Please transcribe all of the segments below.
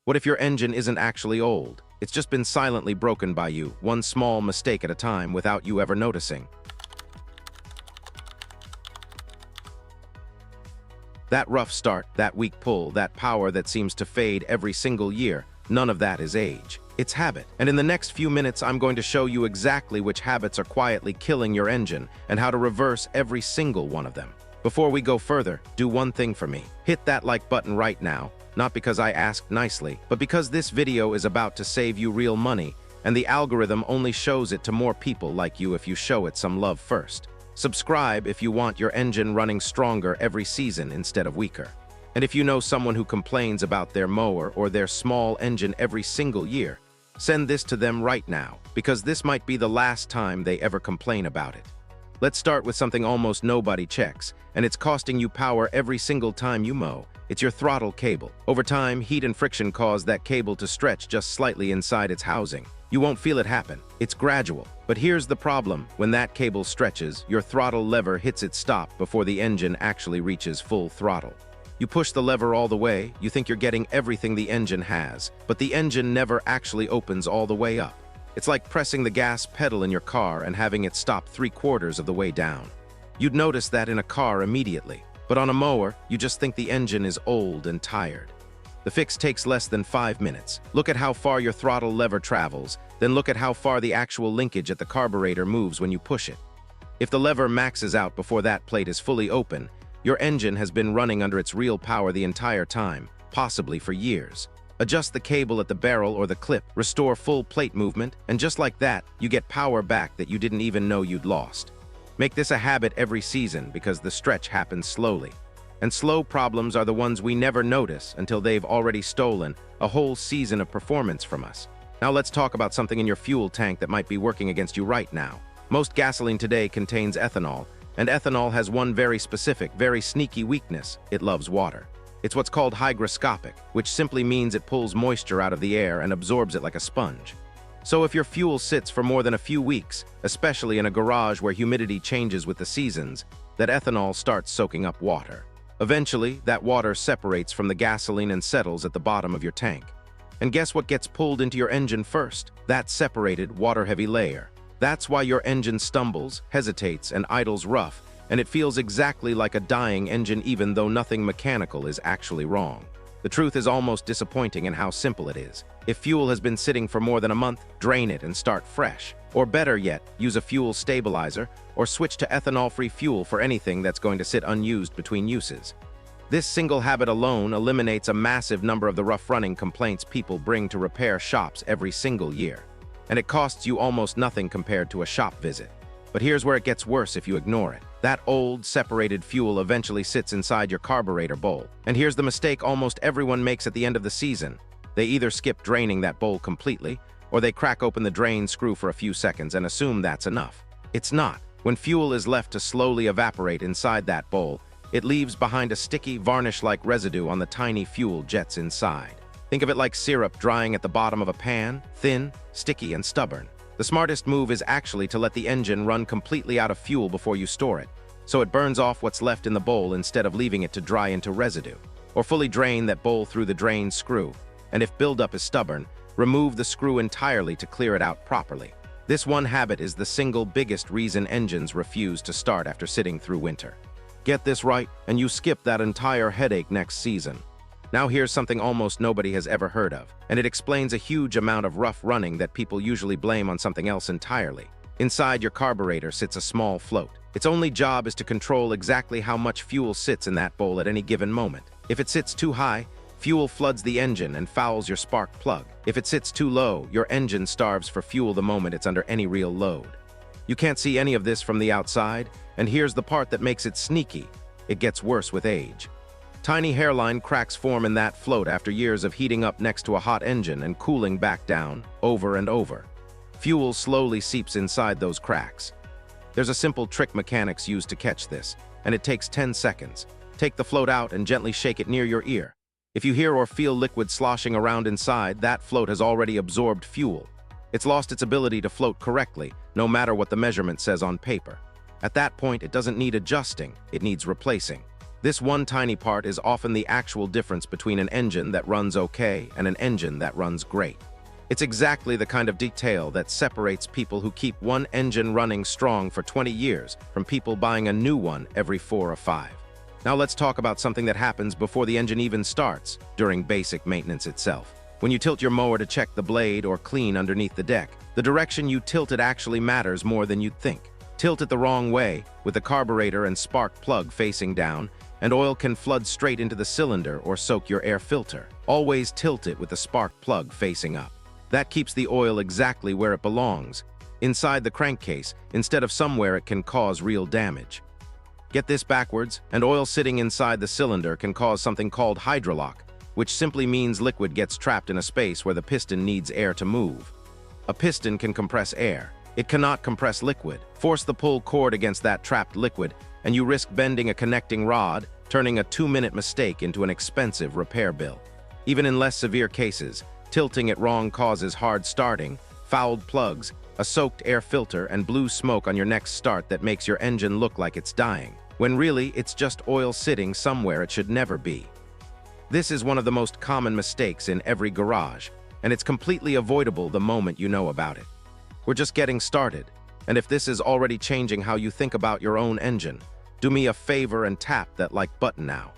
What if your engine isn't actually old? It's just been silently broken by you, one small mistake at a time, without you ever noticing. That rough start, that weak pull, that power that seems to fade every single year, none of that is age. It's habit. And in the next few minutes, I'm going to show you exactly which habits are quietly killing your engine and how to reverse every single one of them. Before we go further, do one thing for me. Hit that like button right now, not because I asked nicely, but because this video is about to save you real money, and the algorithm only shows it to more people like you if you show it some love first. Subscribe if you want your engine running stronger every season instead of weaker. And if you know someone who complains about their mower or their small engine every single year, send this to them right now, because this might be the last time they ever complain about it. Let's start with something almost nobody checks, and it's costing you power every single time you mow. It's your throttle cable. Over time, heat and friction cause that cable to stretch just slightly inside its housing. You won't feel it happen. It's gradual. But here's the problem. When that cable stretches, your throttle lever hits its stop before the engine actually reaches full throttle. You push the lever all the way, you think you're getting everything the engine has, but the engine never actually opens all the way up. It's like pressing the gas pedal in your car and having it stop 3/4 of the way down. You'd notice that in a car immediately, but on a mower, you just think the engine is old and tired. The fix takes less than 5 minutes. Look at how far your throttle lever travels, then look at how far the actual linkage at the carburetor moves when you push it. If the lever maxes out before that plate is fully open, your engine has been running under its real power the entire time, possibly for years. Adjust the cable at the barrel or the clip, restore full plate movement, and just like that, you get power back that you didn't even know you'd lost. Make this a habit every season because the stretch happens slowly. And slow problems are the ones we never notice until they've already stolen a whole season of performance from us. Now let's talk about something in your fuel tank that might be working against you right now. Most gasoline today contains ethanol, and ethanol has one very specific, very sneaky weakness. It loves water. It's what's called hygroscopic, which simply means it pulls moisture out of the air and absorbs it like a sponge. So if your fuel sits for more than a few weeks, especially in a garage where humidity changes with the seasons, that ethanol starts soaking up water. Eventually, that water separates from the gasoline and settles at the bottom of your tank. And guess what gets pulled into your engine first? That separated, water-heavy layer. That's why your engine stumbles, hesitates, and idles rough, and it feels exactly like a dying engine even though nothing mechanical is actually wrong. The truth is almost disappointing in how simple it is. If fuel has been sitting for more than a month, drain it and start fresh. Or better yet, use a fuel stabilizer, or switch to ethanol-free fuel for anything that's going to sit unused between uses. This single habit alone eliminates a massive number of the rough-running complaints people bring to repair shops every single year. And it costs you almost nothing compared to a shop visit. But here's where it gets worse if you ignore it. That old, separated fuel eventually sits inside your carburetor bowl. And here's the mistake almost everyone makes at the end of the season. They either skip draining that bowl completely, or they crack open the drain screw for a few seconds and assume that's enough. It's not. When fuel is left to slowly evaporate inside that bowl, it leaves behind a sticky, varnish-like residue on the tiny fuel jets inside. Think of it like syrup drying at the bottom of a pan, thin, sticky, and stubborn. The smartest move is actually to let the engine run completely out of fuel before you store it, so it burns off what's left in the bowl instead of leaving it to dry into residue. Or fully drain that bowl through the drain screw, and if buildup is stubborn, remove the screw entirely to clear it out properly. This one habit is the single biggest reason engines refuse to start after sitting through winter. Get this right, and you skip that entire headache next season. Now here's something almost nobody has ever heard of, and it explains a huge amount of rough running that people usually blame on something else entirely. Inside your carburetor sits a small float. Its only job is to control exactly how much fuel sits in that bowl at any given moment. If it sits too high, fuel floods the engine and fouls your spark plug. If it sits too low, your engine starves for fuel the moment it's under any real load. You can't see any of this from the outside, and here's the part that makes it sneaky. It gets worse with age. Tiny hairline cracks form in that float after years of heating up next to a hot engine and cooling back down, over and over. Fuel slowly seeps inside those cracks. There's a simple trick mechanics use to catch this, and it takes 10 seconds. Take the float out and gently shake it near your ear. If you hear or feel liquid sloshing around inside, that float has already absorbed fuel. It's lost its ability to float correctly, no matter what the measurement says on paper. At that point, it doesn't need adjusting, it needs replacing. This one tiny part is often the actual difference between an engine that runs okay and an engine that runs great. It's exactly the kind of detail that separates people who keep one engine running strong for 20 years from people buying a new one every 4 or 5. Now let's talk about something that happens before the engine even starts, during basic maintenance itself. When you tilt your mower to check the blade or clean underneath the deck, the direction you tilt it actually matters more than you'd think. Tilt it the wrong way, with the carburetor and spark plug facing down, and oil can flood straight into the cylinder or soak your air filter. Always tilt it with the spark plug facing up. That keeps the oil exactly where it belongs, inside the crankcase, instead of somewhere it can cause real damage. Get this backwards, and oil sitting inside the cylinder can cause something called hydrolock, which simply means liquid gets trapped in a space where the piston needs air to move. A piston can compress air. It cannot compress liquid. Force the pull cord against that trapped liquid, and you risk bending a connecting rod, turning a 2-minute mistake into an expensive repair bill. Even in less severe cases, tilting it wrong causes hard starting, fouled plugs, a soaked air filter, and blue smoke on your next start that makes your engine look like it's dying, when really it's just oil sitting somewhere it should never be. This is one of the most common mistakes in every garage, and it's completely avoidable the moment you know about it. We're just getting started, and if this is already changing how you think about your own engine, do me a favor and tap that like button now.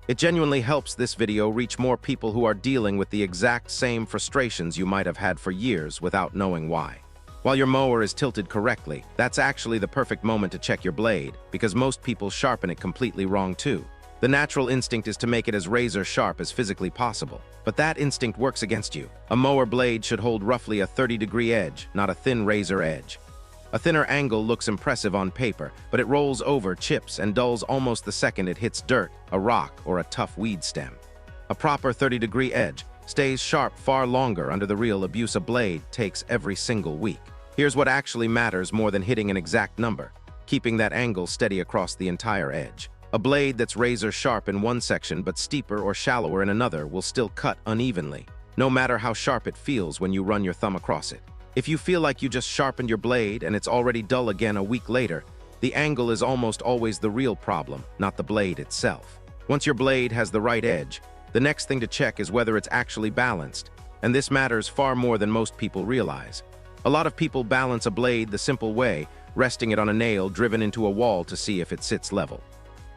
It genuinely helps this video reach more people who are dealing with the exact same frustrations you might have had for years without knowing why. While your mower is tilted correctly, that's actually the perfect moment to check your blade, because most people sharpen it completely wrong too. The natural instinct is to make it as razor sharp as physically possible, but that instinct works against you. A mower blade should hold roughly a 30-degree edge, not a thin razor edge. A thinner angle looks impressive on paper, but it rolls over, chips, and dulls almost the second it hits dirt, a rock, or a tough weed stem. A proper 30-degree edge stays sharp far longer under the real abuse a blade takes every single week. Here's what actually matters more than hitting an exact number: keeping that angle steady across the entire edge. A blade that's razor sharp in one section but steeper or shallower in another will still cut unevenly, no matter how sharp it feels when you run your thumb across it. If you feel like you just sharpened your blade and it's already dull again a week later, the angle is almost always the real problem, not the blade itself. Once your blade has the right edge, the next thing to check is whether it's actually balanced, and this matters far more than most people realize. A lot of people balance a blade the simple way, resting it on a nail driven into a wall to see if it sits level.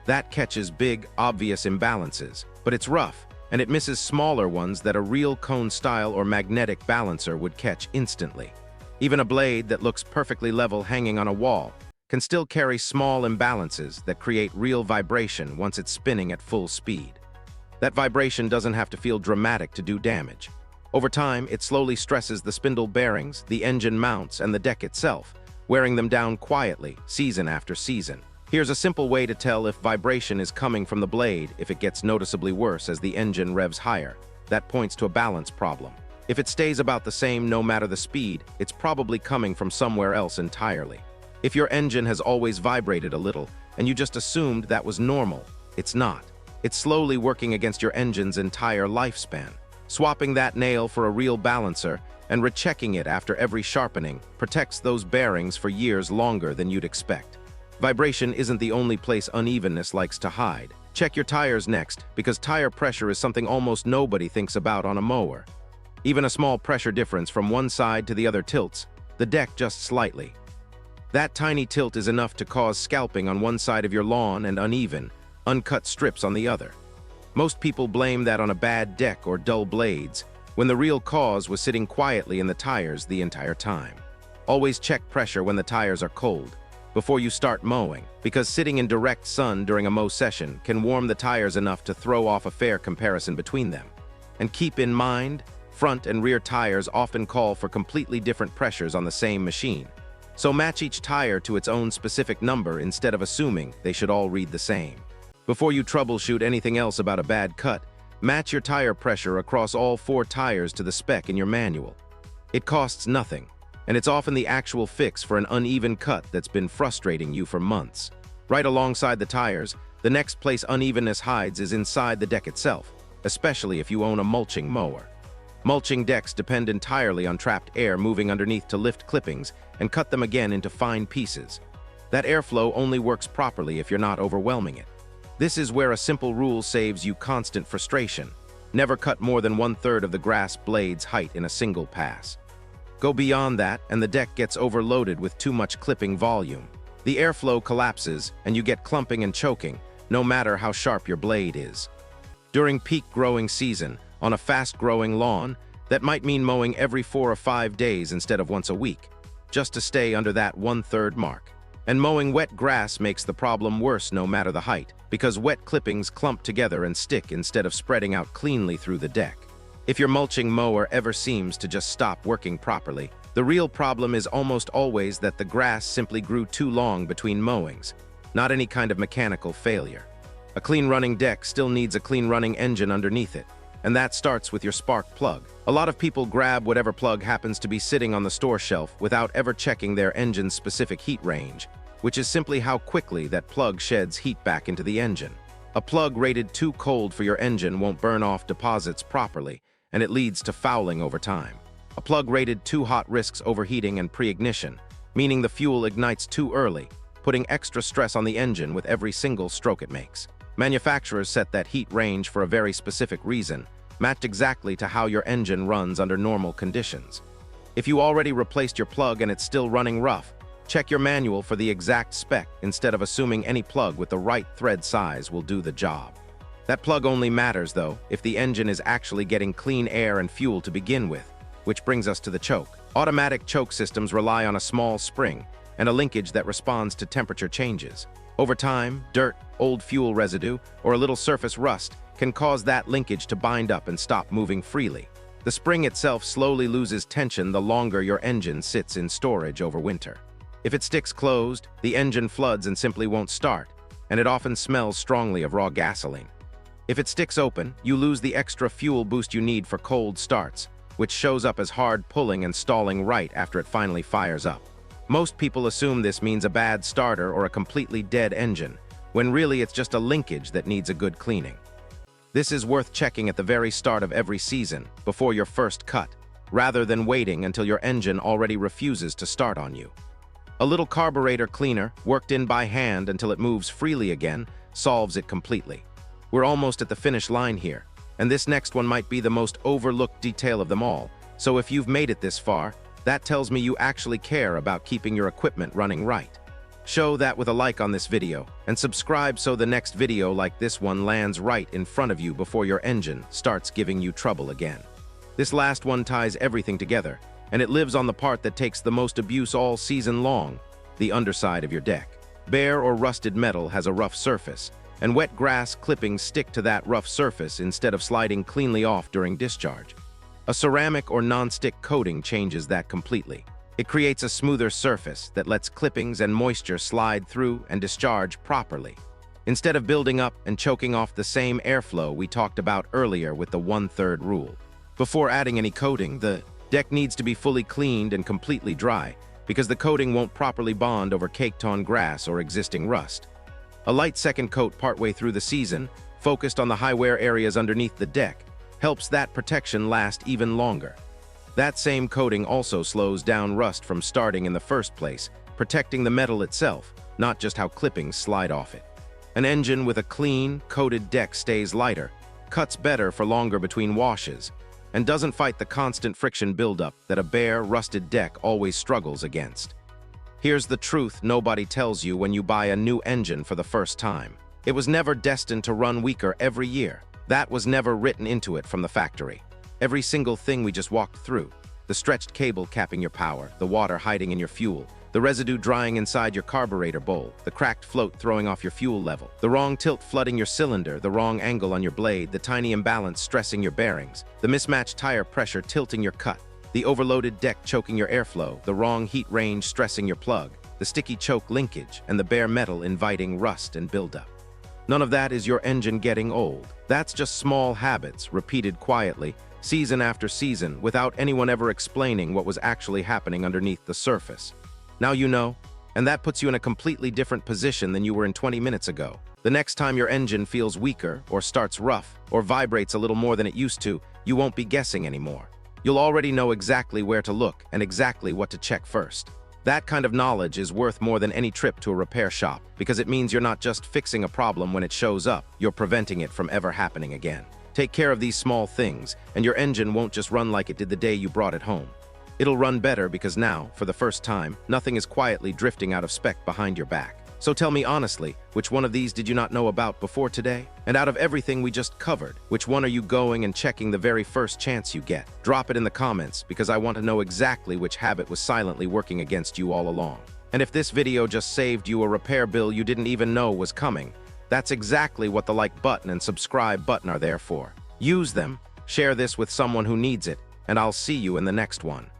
That catches big, obvious imbalances, but it's rough, and it misses smaller ones that a real cone-style or magnetic balancer would catch instantly. Even a blade that looks perfectly level hanging on a wall can still carry small imbalances that create real vibration once it's spinning at full speed. That vibration doesn't have to feel dramatic to do damage. Over time, it slowly stresses the spindle bearings, the engine mounts, and the deck itself, wearing them down quietly, season after season. Here's a simple way to tell if vibration is coming from the blade if it gets noticeably worse as the engine revs higher. That points to a balance problem. If it stays about the same no matter the speed, it's probably coming from somewhere else entirely. If your engine has always vibrated a little, and you just assumed that was normal, it's not. It's slowly working against your engine's entire lifespan. Swapping that nail for a real balancer and rechecking it after every sharpening protects those bearings for years longer than you'd expect. Vibration isn't the only place unevenness likes to hide. Check your tires next, because tire pressure is something almost nobody thinks about on a mower. Even a small pressure difference from one side to the other tilts the deck just slightly. That tiny tilt is enough to cause scalping on one side of your lawn and uneven, uncut strips on the other. Most people blame that on a bad deck or dull blades, when the real cause was sitting quietly in the tires the entire time. Always check pressure when the tires are cold, before you start mowing, because sitting in direct sun during a mow session can warm the tires enough to throw off a fair comparison between them. And keep in mind, front and rear tires often call for completely different pressures on the same machine. So match each tire to its own specific number instead of assuming they should all read the same. Before you troubleshoot anything else about a bad cut, match your tire pressure across all 4 tires to the spec in your manual. It costs nothing, and it's often the actual fix for an uneven cut that's been frustrating you for months. Right alongside the tires, the next place unevenness hides is inside the deck itself, especially if you own a mulching mower. Mulching decks depend entirely on trapped air moving underneath to lift clippings and cut them again into fine pieces. That airflow only works properly if you're not overwhelming it. This is where a simple rule saves you constant frustration. Never cut more than 1/3 of the grass blade's height in a single pass. Go beyond that, and the deck gets overloaded with too much clipping volume. The airflow collapses, and you get clumping and choking, no matter how sharp your blade is. During peak growing season, on a fast-growing lawn, that might mean mowing every 4 or 5 days instead of once a week, just to stay under that 1/3 mark. And mowing wet grass makes the problem worse no matter the height, because wet clippings clump together and stick instead of spreading out cleanly through the deck. If your mulching mower ever seems to just stop working properly, the real problem is almost always that the grass simply grew too long between mowings, not any kind of mechanical failure. A clean-running deck still needs a clean-running engine underneath it, and that starts with your spark plug. A lot of people grab whatever plug happens to be sitting on the store shelf without ever checking their engine's specific heat range, which is simply how quickly that plug sheds heat back into the engine. A plug rated too cold for your engine won't burn off deposits properly, and it leads to fouling over time. A plug rated too hot risks overheating and pre-ignition, meaning the fuel ignites too early, putting extra stress on the engine with every single stroke it makes. Manufacturers set that heat range for a very specific reason, matched exactly to how your engine runs under normal conditions. If you already replaced your plug and it's still running rough, check your manual for the exact spec instead of assuming any plug with the right thread size will do the job. That plug only matters, though, if the engine is actually getting clean air and fuel to begin with, which brings us to the choke. Automatic choke systems rely on a small spring and a linkage that responds to temperature changes. Over time, dirt, old fuel residue, or a little surface rust can cause that linkage to bind up and stop moving freely. The spring itself slowly loses tension the longer your engine sits in storage over winter. If it sticks closed, the engine floods and simply won't start, and it often smells strongly of raw gasoline. If it sticks open, you lose the extra fuel boost you need for cold starts, which shows up as hard pulling and stalling right after it finally fires up. Most people assume this means a bad starter or a completely dead engine, when really it's just a linkage that needs a good cleaning. This is worth checking at the very start of every season, before your first cut, rather than waiting until your engine already refuses to start on you. A little carburetor cleaner, worked in by hand until it moves freely again, solves it completely. We're almost at the finish line here, and this next one might be the most overlooked detail of them all, so if you've made it this far, that tells me you actually care about keeping your equipment running right. Show that with a like on this video, and subscribe so the next video like this one lands right in front of you before your engine starts giving you trouble again. This last one ties everything together, and it lives on the part that takes the most abuse all season long, the underside of your deck. Bare or rusted metal has a rough surface, and wet grass clippings stick to that rough surface instead of sliding cleanly off during discharge. A ceramic or non-stick coating changes that completely. It creates a smoother surface that lets clippings and moisture slide through and discharge properly, instead of building up and choking off the same airflow we talked about earlier with the 1/3 rule. Before adding any coating, the deck needs to be fully cleaned and completely dry, because the coating won't properly bond over caked-on grass or existing rust. A light second coat partway through the season, focused on the high wear areas underneath the deck, helps that protection last even longer. That same coating also slows down rust from starting in the first place, protecting the metal itself, not just how clippings slide off it. An engine with a clean, coated deck stays lighter, cuts better for longer between washes, and doesn't fight the constant friction buildup that a bare, rusted deck always struggles against. Here's the truth nobody tells you when you buy a new engine for the first time. It was never destined to run weaker every year. That was never written into it from the factory. Every single thing we just walked through, the stretched cable capping your power, the water hiding in your fuel, the residue drying inside your carburetor bowl, the cracked float throwing off your fuel level, the wrong tilt flooding your cylinder, the wrong angle on your blade, the tiny imbalance stressing your bearings, the mismatched tire pressure tilting your cut, the overloaded deck choking your airflow, the wrong heat range stressing your plug, the sticky choke linkage, and the bare metal inviting rust and buildup. None of that is your engine getting old. That's just small habits repeated quietly, season after season, without anyone ever explaining what was actually happening underneath the surface. Now you know, and that puts you in a completely different position than you were in 20 minutes ago. The next time your engine feels weaker, or starts rough, or vibrates a little more than it used to, you won't be guessing anymore. You'll already know exactly where to look and exactly what to check first. That kind of knowledge is worth more than any trip to a repair shop, because it means you're not just fixing a problem when it shows up, you're preventing it from ever happening again. Take care of these small things, and your engine won't just run like it did the day you brought it home. It'll run better because now, for the first time, nothing is quietly drifting out of spec behind your back. So tell me honestly, which one of these did you not know about before today? And out of everything we just covered, which one are you going and checking the very first chance you get? Drop it in the comments, because I want to know exactly which habit was silently working against you all along. And if this video just saved you a repair bill you didn't even know was coming, that's exactly what the like button and subscribe button are there for. Use them, share this with someone who needs it, and I'll see you in the next one.